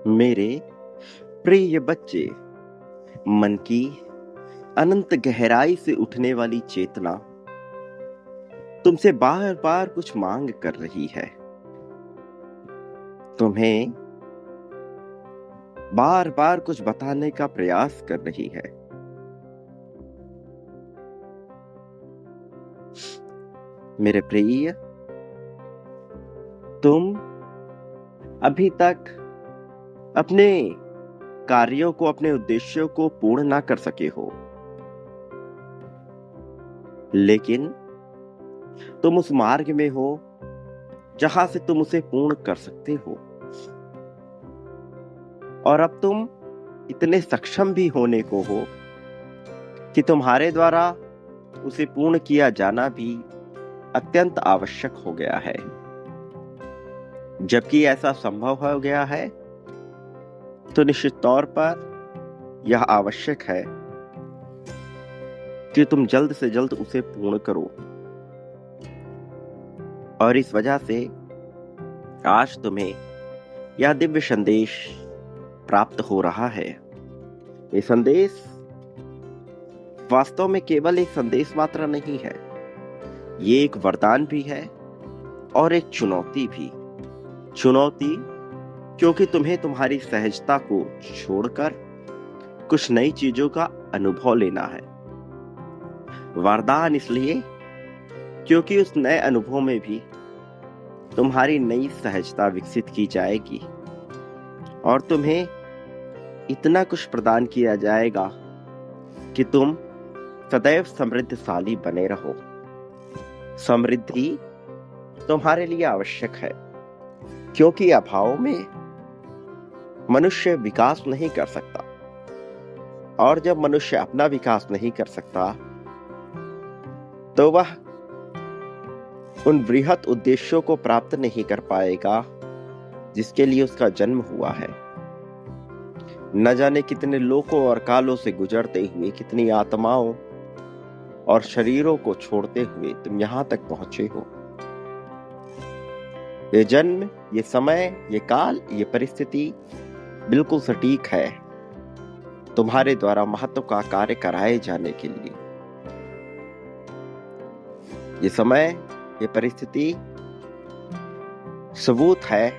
मेरे प्रिय बच्चे, मन की अनंत गहराई से उठने वाली चेतना तुमसे बार बार कुछ मांग कर रही है। तुम्हें बार बार कुछ बताने का प्रयास कर रही है। मेरे प्रिय, तुम अभी तक अपने कार्यों को, अपने उद्देश्यों को पूर्ण ना कर सके हो, लेकिन तुम उस मार्ग में हो जहां से तुम उसे पूर्ण कर सकते हो। और अब तुम इतने सक्षम भी होने को हो कि तुम्हारे द्वारा उसे पूर्ण किया जाना भी अत्यंत आवश्यक हो गया है। जबकि ऐसा संभव हो गया है तो निश्चित तौर पर यह आवश्यक है कि तुम जल्द से जल्द उसे पूर्ण करो। और इस वजह से आज तुम्हें यह दिव्य संदेश प्राप्त हो रहा है। ये संदेश वास्तव में केवल एक संदेश मात्र नहीं है, ये एक वरदान भी है और एक चुनौती भी। चुनौती क्योंकि तुम्हें तुम्हारी सहजता को छोड़कर कुछ नई चीजों का अनुभव लेना है। वरदान इसलिए क्योंकि उस नए अनुभव में भी तुम्हारी नई सहजता विकसित की जाएगी और तुम्हें इतना कुछ प्रदान किया जाएगा कि तुम सदैव समृद्धशाली बने रहो। समृद्धि तुम्हारे लिए आवश्यक है, क्योंकि अभाव में मनुष्य विकास नहीं कर सकता। और जब मनुष्य अपना विकास नहीं कर सकता तो वह उन बृहत उद्देश्यों को प्राप्त नहीं कर पाएगा जिसके लिए उसका जन्म हुआ है। न जाने कितने लोकों और कालों से गुजरते हुए, कितनी आत्माओं और शरीरों को छोड़ते हुए तुम यहां तक पहुंचे हो। ये जन्म, ये समय, ये काल, ये परिस्थिति बिल्कुल सटीक है तुम्हारे द्वारा महत्व का कार्य कराए जाने के लिए। ये समय, ये परिस्थिति सबूत है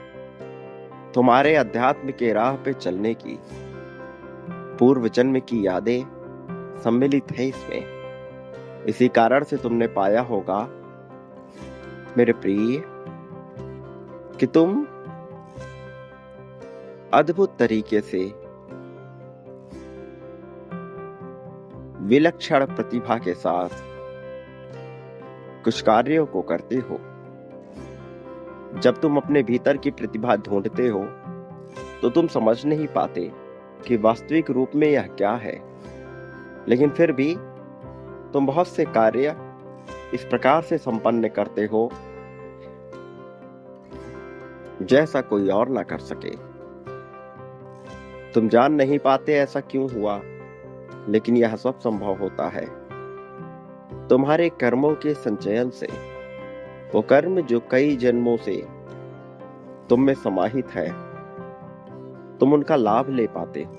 तुम्हारे अध्यात्म के राह पे चलने की। पूर्व जन्म की यादें सम्मिलित है इसमें। इसी कारण से तुमने पाया होगा मेरे प्रिय कि तुम अद्भुत तरीके से विलक्षण प्रतिभा के साथ कुछ कार्यों को करते हो। जब तुम अपने भीतर की प्रतिभा ढूंढते हो तो तुम समझ नहीं पाते कि वास्तविक रूप में यह क्या है, लेकिन फिर भी तुम बहुत से कार्य इस प्रकार से संपन्न करते हो जैसा कोई और ना कर सके। तुम जान नहीं पाते ऐसा क्यों हुआ, लेकिन यह सब संभव होता है तुम्हारे कर्मों के संचयन से। वो कर्म जो कई जन्मों से तुम में समाहित है, तुम उनका लाभ ले पाते हो,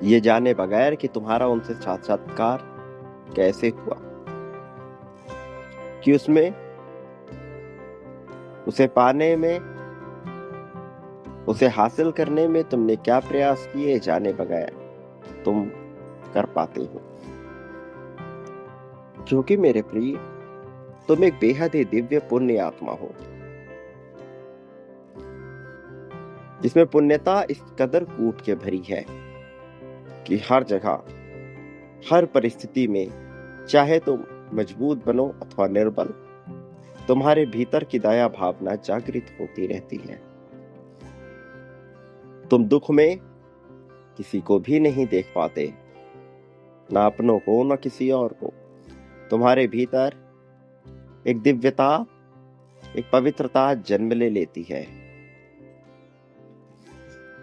ये जाने बगैर कि तुम्हारा उनसे साक्षात्कार कैसे हुआ, कि उसमें उसे पाने में, उसे हासिल करने में तुमने क्या प्रयास किए, जाने बगैर तुम कर पाते हो। क्योंकि मेरे प्रिय, तुम एक बेहद ही दिव्य पुण्य आत्मा हो, जिसमें पुण्यता इस कदर कूट के भरी है कि हर जगह, हर परिस्थिति में, चाहे तुम मजबूत बनो अथवा निर्बल, तुम्हारे भीतर की दया भावना जागृत होती रहती है। तुम दुख में किसी को भी नहीं देख पाते, ना अपनों को ना किसी और को। तुम्हारे भीतर एक दिव्यता, एक पवित्रता जन्म ले लेती है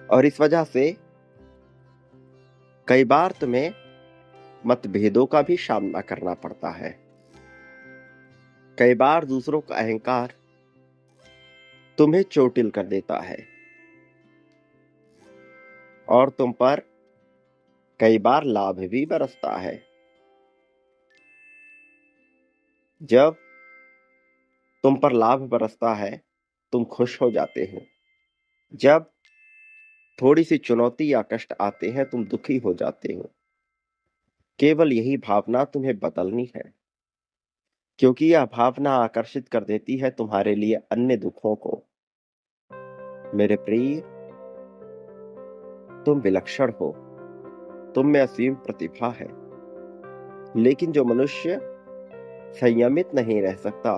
और इस वजह से कई बार तुम्हें मतभेदों का भी सामना करना पड़ता है। कई बार दूसरों का अहंकार तुम्हें चोटिल कर देता है और तुम पर कई बार लाभ भी बरसता है। जब तुम पर लाभ बरसता है, तुम खुश हो जाते हो। जब थोड़ी सी चुनौती या कष्ट आते हैं, तुम दुखी हो जाते हो। केवल यही भावना तुम्हें बदलनी है, क्योंकि यह भावना आकर्षित कर देती है तुम्हारे लिए अन्य दुखों को। मेरे प्रिय, तुम विलक्षण हो, तुम में असीम प्रतिभा है। लेकिन जो मनुष्य संयमित नहीं रह सकता,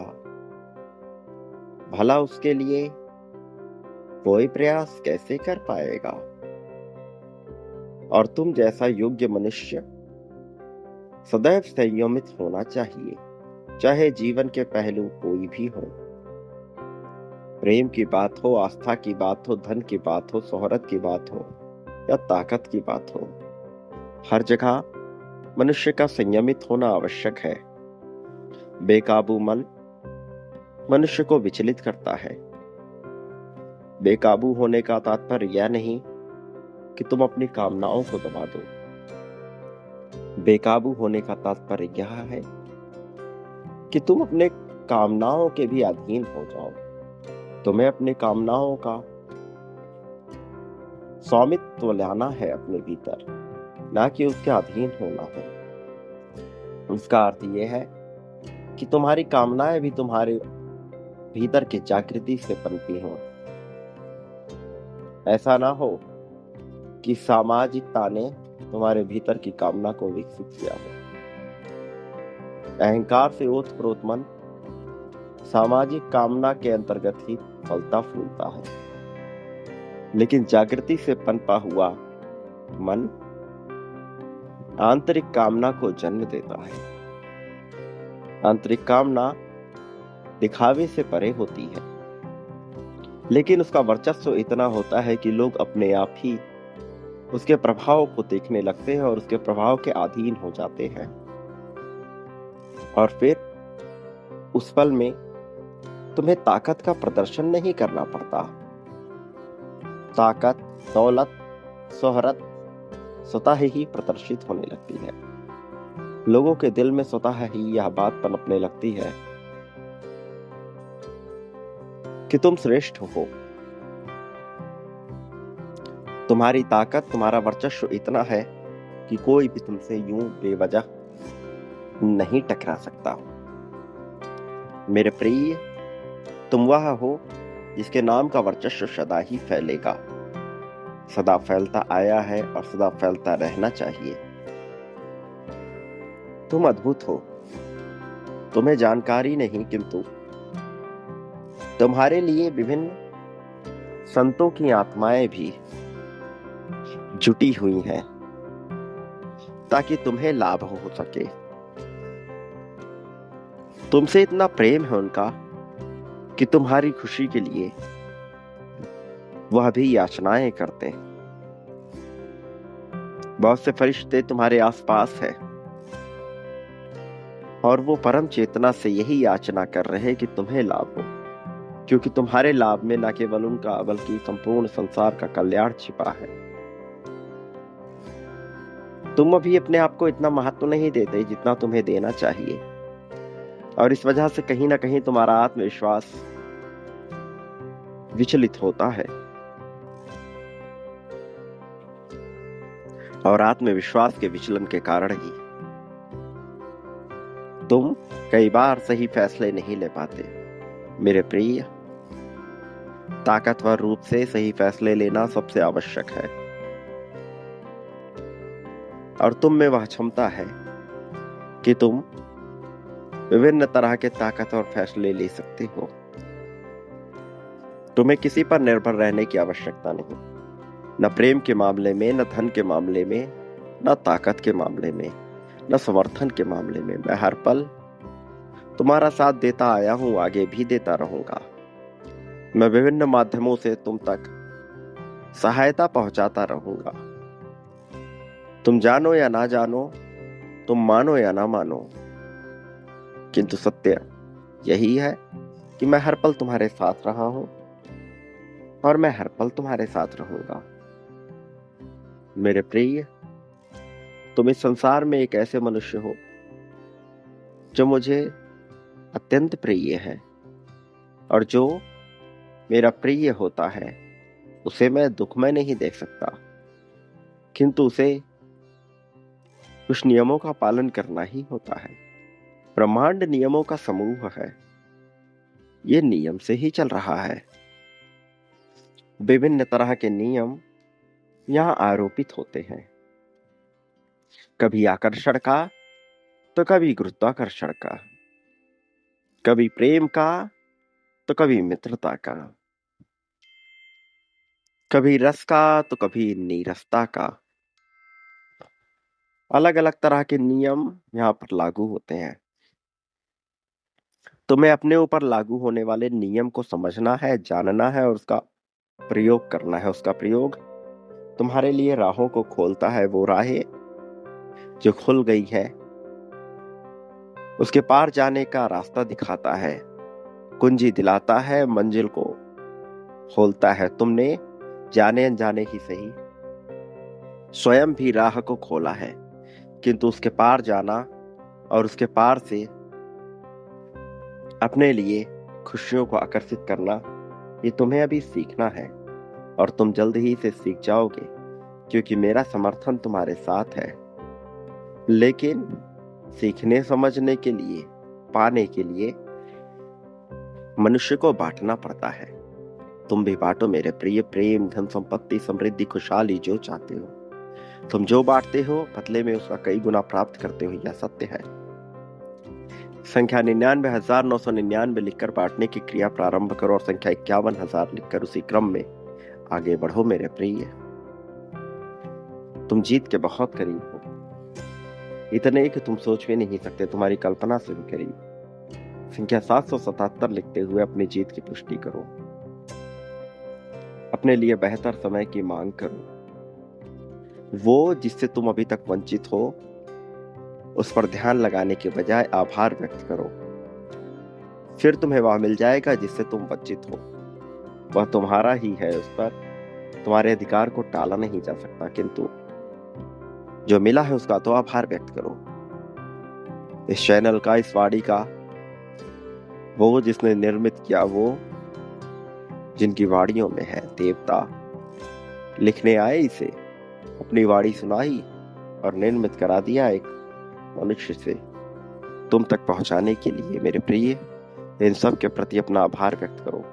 भला उसके लिए कोई प्रयास कैसे कर पाएगा। और तुम जैसा योग्य मनुष्य सदैव संयमित होना चाहिए, चाहे जीवन के पहलू कोई भी हो। प्रेम की बात हो, आस्था की बात हो, धन की बात हो, शोहरत की बात हो या ताकत की बात हो, हर जगह मनुष्य का संयमित होना आवश्यक है। बेकाबू मन मनुष्य को विचलित करता है। बेकाबू होने का तात्पर्य यह नहीं कि तुम अपनी कामनाओं को दबा दो। बेकाबू होने का तात्पर्य यह है कि तुम अपने कामनाओं के भी अधीन हो जाओ। तुम्हें अपनी कामनाओं का स्वामित्व लाना है अपने भीतर, ना कि उसके अधीन होना है। उसका अर्थ यह है कि तुम्हारी कामनाएं भी तुम्हारे भीतर की जागृति से पनपी हों। ऐसा ना हो कि सामाजिकता ने तुम्हारे भीतर की कामना को विकसित किया हो। अहंकार से ओतप्रोत मन सामाजिक कामना के अंतर्गत ही फलता फूलता है, लेकिन जागृति से पनपा हुआ मन आंतरिक कामना को जन्म देता है। आंतरिक कामना दिखावे से परे होती है, लेकिन उसका वर्चस्व इतना होता है कि लोग अपने आप ही उसके प्रभाव को देखने लगते हैं और उसके प्रभाव के अधीन हो जाते हैं। और फिर उस पल में तुम्हें ताकत का प्रदर्शन नहीं करना पड़ता। ताकत, दौलत, शोहरत स्वतः ही प्रदर्शित होने लगती है। लोगों के दिल में स्वतः ही यह बात पनपने लगती है कि तुम श्रेष्ठ हो। तुम्हारी ताकत, तुम्हारा वर्चस्व इतना है कि कोई भी तुमसे यूं बेवजह नहीं टकरा सकता। मेरे प्रिय, तुम वह हो जिसके नाम का वर्चस्व सदा ही फैलेगा, सदा फैलता आया है और सदा फैलता रहना चाहिए। तुम अद्भुत हो। तुम्हें जानकारी नहीं, किंतु तुम्हारे लिए विभिन्न संतों की आत्माएं भी जुटी हुई हैं ताकि तुम्हें लाभ हो सके। तुमसे इतना प्रेम है उनका कि तुम्हारी खुशी के लिए वह भी याचनाएं करते हैं। बहुत से फरिश्ते तुम्हारे आसपास हैं और वो परम चेतना से यही याचना कर रहे हैं कि तुम्हें लाभ हो, क्योंकि तुम्हारे लाभ में न केवल उनका बल्कि संपूर्ण संसार का कल्याण छिपा है। तुम अभी अपने आप को इतना महत्व नहीं देते जितना तुम्हें देना चाहिए, और इस वजह से कहीं ना कहीं तुम्हारा आत्मविश्वास विचलित होता है। और आत्मविश्वास के विचलन के कारण ही तुम कई बार सही फैसले नहीं ले पाते। मेरे प्रिय, ताकतवर रूप से सही फैसले लेना सबसे आवश्यक है, और तुम में वह क्षमता है कि तुम विभिन्न तरह के ताकतवर फैसले ले सकते हो। तुम्हें किसी पर निर्भर रहने की आवश्यकता नहीं, न प्रेम के मामले में, न धन के मामले में, न ताकत के मामले में, न समर्थन के मामले में। मैं हर पल तुम्हारा साथ देता आया हूं, आगे भी देता रहूंगा। मैं विभिन्न माध्यमों से तुम तक सहायता पहुंचाता रहूंगा। तुम जानो या ना जानो, तुम मानो या ना मानो, किंतु सत्य यही है कि मैं हर पल तुम्हारे साथ रहा हूं और मैं हर पल तुम्हारे साथ रहूंगा। मेरे प्रिय, तुम इस संसार में एक ऐसे मनुष्य हो जो मुझे अत्यंत प्रिय है, और जो मेरा प्रिय होता है उसे मैं दुख में नहीं देख सकता, किंतु उसे कुछ नियमों का पालन करना ही होता है। ब्रह्मांड नियमों का समूह है, ये नियम से ही चल रहा है। विभिन्न तरह के नियम यहाँ आरोपित होते हैं, कभी आकर्षण का तो कभी गुरुत्वाकर्षण का, कभी प्रेम का तो कभी मित्रता का, कभी रस का तो कभी नीरसता का। अलग अलग तरह के नियम यहाँ पर लागू होते हैं। तुम्हें अपने ऊपर लागू होने वाले नियम को समझना है, जानना है और उसका प्रयोग करना है। उसका प्रयोग तुम्हारे लिए राहों को खोलता है। वो राहें जो खुल गई है उसके पार जाने का रास्ता दिखाता है, कुंजी दिलाता है, मंजिल को खोलता है। तुमने जाने अनजाने ही सही स्वयं भी राह को खोला है, किंतु उसके पार जाना और उसके पार से अपने लिए खुशियों को आकर्षित करना, ये तुम्हें अभी सीखना है और तुम जल्द ही इसे सीख जाओगे, क्योंकि मेरा समर्थन तुम्हारे साथ है। लेकिन सीखने समझने के लिए, पाने के लिए मनुष्य को बांटना पड़ता है। तुम भी बांटो मेरे प्रिय। प्रेम, धन, संपत्ति, समृद्धि, खुशहाली जो चाहते हो, तुम जो बांटते हो बदले में उसका कई गुना प्राप्त करते हो, यह सत्य है। संख्या 99,999 लिखकर बांटने की क्रिया प्रारंभ करो और संख्या 51,000 लिखकर उसी क्रम में आगे बढ़ो मेरे प्रिय। तुम जीत के बहुत करीब हो, इतने कि तुम सोच भी नहीं सकते, तुम्हारी कल्पना से भी करीब। संख्या 777 लिखते हुए अपनी जीत की पुष्टि करो। अपने लिए बेहतर समय की मांग करो। वो जिससे तुम अभी तक वंचित हो उस पर ध्यान लगाने के बजाय आभार व्यक्त करो। फिर तुम्हें वह मिल जाएगा जिससे तुम वंचित हो। वह तुम्हारा ही है, उस पर तुम्हारे अधिकार को टाला नहीं जा सकता, किंतु जो मिला है उसका तो आभार व्यक्त करो। इस चैनल का, इस वाणी का वो जिसने निर्मित किया, वो जिनकी वाणियों में है देवता, लिखने आए इसे, अपनी वाणी सुनाई और निर्मित करा दिया एक मनुष्य से तुम तक पहुंचाने के लिए। मेरे प्रिय, इन सब के प्रति अपना आभार व्यक्त करो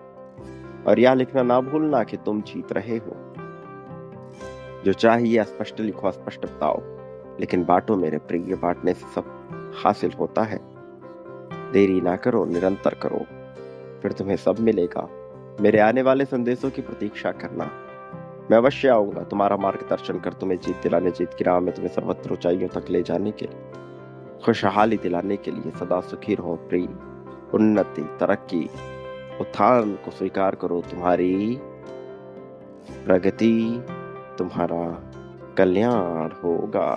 और यह लिखना ना भूलना कि तुम जीत रहे हो। जो चाहिए स्पष्ट लिखो, स्पष्ट बताओ, लेकिन बांटो मेरे प्रिय। बांटने से सब हासिल होता है। देरी ना करो, निरंतर करो, फिर तुम्हें सब मिलेगा। मेरे आने वाले संदेशों की प्रतीक्षा करना। मैं अवश्य आऊंगा तुम्हारा मार्गदर्शन कर, तुम्हें जीत दिलाने, जीत की राह में तुम्हें सर्वत्र ऊंचाइयों तक ले जाने के लिए, खुशहाली दिलाने के लिए। सदा सुखी रहो प्रिय। उन्नति, तरक्की, उत्थान को स्वीकार करो। तुम्हारी प्रगति, तुम्हारा कल्याण होगा।